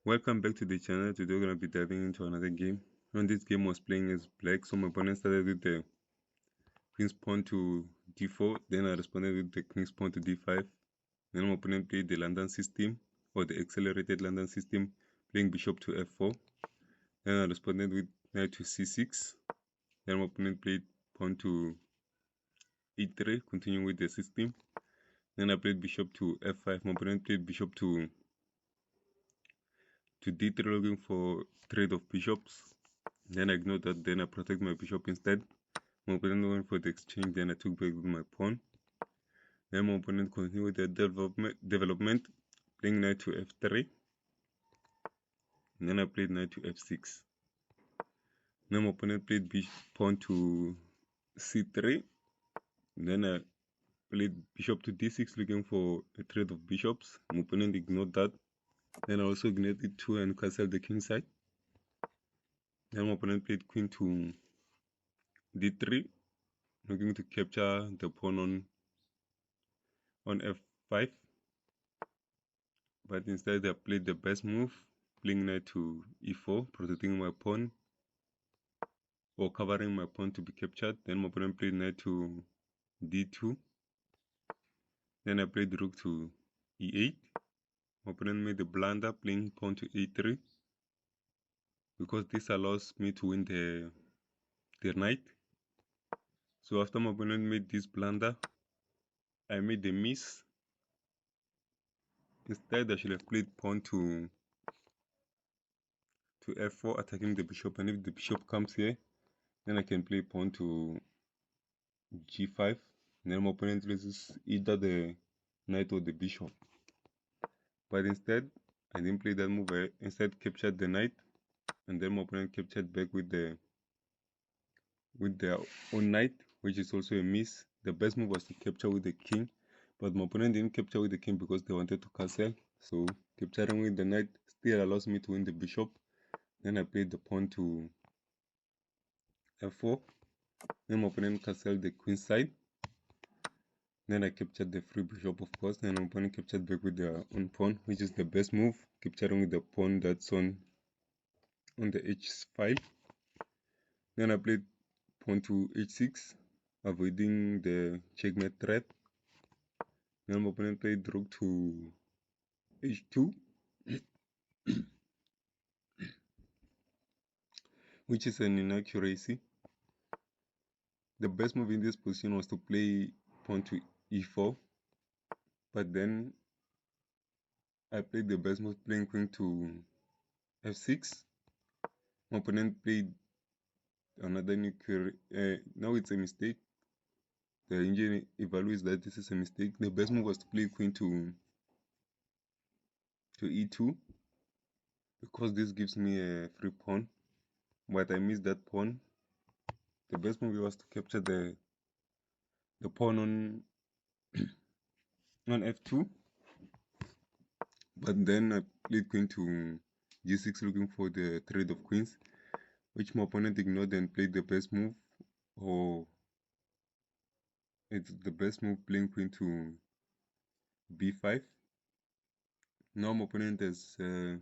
Welcome back to the channel. Today we're going to be diving into another game. When this game was playing as black, so my opponent started with the queen's pawn to d4, then I responded with the queen's pawn to d5. Then my opponent played the London system, or the accelerated London system, playing bishop to f4. Then I responded with knight to c6. Then my opponent played pawn to e3, continuing with the system. Then I played bishop to f5. My opponent played bishop to d3, looking for trade of bishops. Then I ignored that, then I protect my bishop instead. My opponent went for the exchange, then I took back with my pawn. Then my opponent continued with the development, playing knight to f3. And then I played knight to f6. Then my opponent played pawn to c3. Then I played bishop to d6, looking for a trade of bishops. My opponent ignored that. Then I also ignored e2 and castled the king side. Then my opponent played queen to d3, looking to capture the pawn on f5. But instead I played the best move, playing knight to e4, protecting my pawn or covering my pawn to be captured. Then my opponent played knight to d2. Then I played rook to e8. My opponent made the blunder, playing pawn to a3, because this allows me to win the knight. So after my opponent made this blunder, I made the miss. Instead I should have played pawn to f4, attacking the bishop, and if the bishop comes here, then I can play pawn to g5. And then my opponent loses either the knight or the bishop. But instead, I didn't play that move. I instead captured the knight, and then my opponent captured back with their own knight, which is also a miss. The best move was to capture with the king, but my opponent didn't capture with the king because they wanted to castle. So capturing with the knight still allows me to win the bishop. Then I played the pawn to f4. Then my opponent castled the queen side. Then I captured the free bishop, of course, and my opponent captured back with their own pawn, which is the best move, capturing with the pawn that's on the h5. Then I played pawn to h6, avoiding the checkmate threat. Then my opponent played rook to h2, which is an inaccuracy. The best move in this position was to play pawn to e4, but then I played the best move, playing queen to f6. My opponent played another now it's a mistake. The engine evaluates that this is a mistake. The best move was to play queen to e2, because this gives me a free pawn, but I missed that pawn. The best move was to capture the pawn on f2, but then I played queen to g6, looking for the trade of queens, which my opponent ignored and played the best move, or it's the best move, playing queen to b5. Now my opponent has a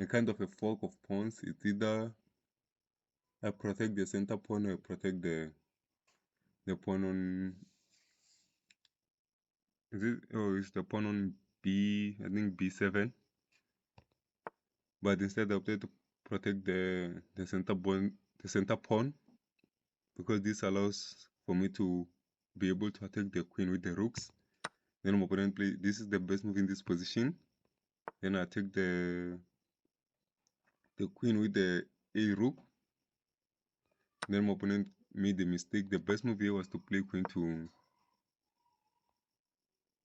kind of a fork of pawns. It's either I protect the center pawn or I protect the pawn on, it's the pawn on I think b7. But instead I opted to protect the center pawn, because this allows for me to be able to attack the queen with the rooks. Then my opponent play, this is the best move in this position. Then I attack the queen with the a rook. Then my opponent made the mistake. The best move here was to play queen to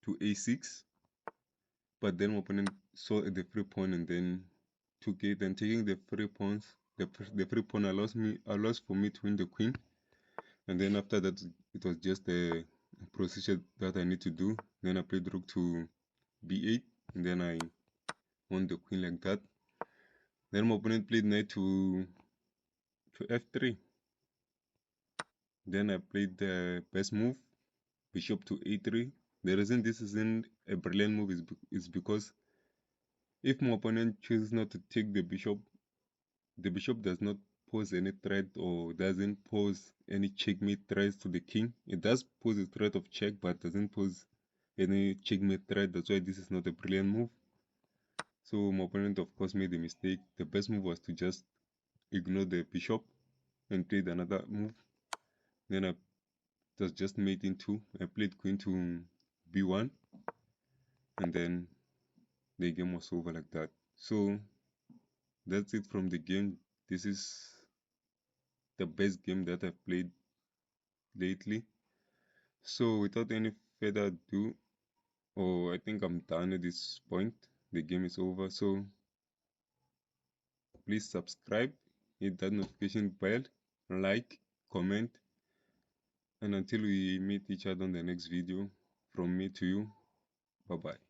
a6. But then my opponent saw the free pawn and then took it. And taking the free pawns, the free pawn allows for me to win the queen. And then after that, it was just a procedure that I need to do. Then I played rook to b8, and then I won the queen like that. Then my opponent played knight to f3. Then I played the best move, bishop to a3. The reason this isn't a brilliant move is because If my opponent chooses not to take the bishop does not pose any threat or doesn't pose any checkmate threats to the king. It does pose a threat of check, but doesn't pose any checkmate threat. That's why this is not a brilliant move. So my opponent, of course, made a mistake. The best move was to just ignore the bishop and played another move. Then I was just mate into. I played queen to b1, and then the game was over like that. So that's it from the game. This is the best game that I've played lately. So without any further ado, I think I'm done at this point. The game is over. So please subscribe, hit that notification bell, like, comment, and until we meet each other on the next video, from me to you, bye bye.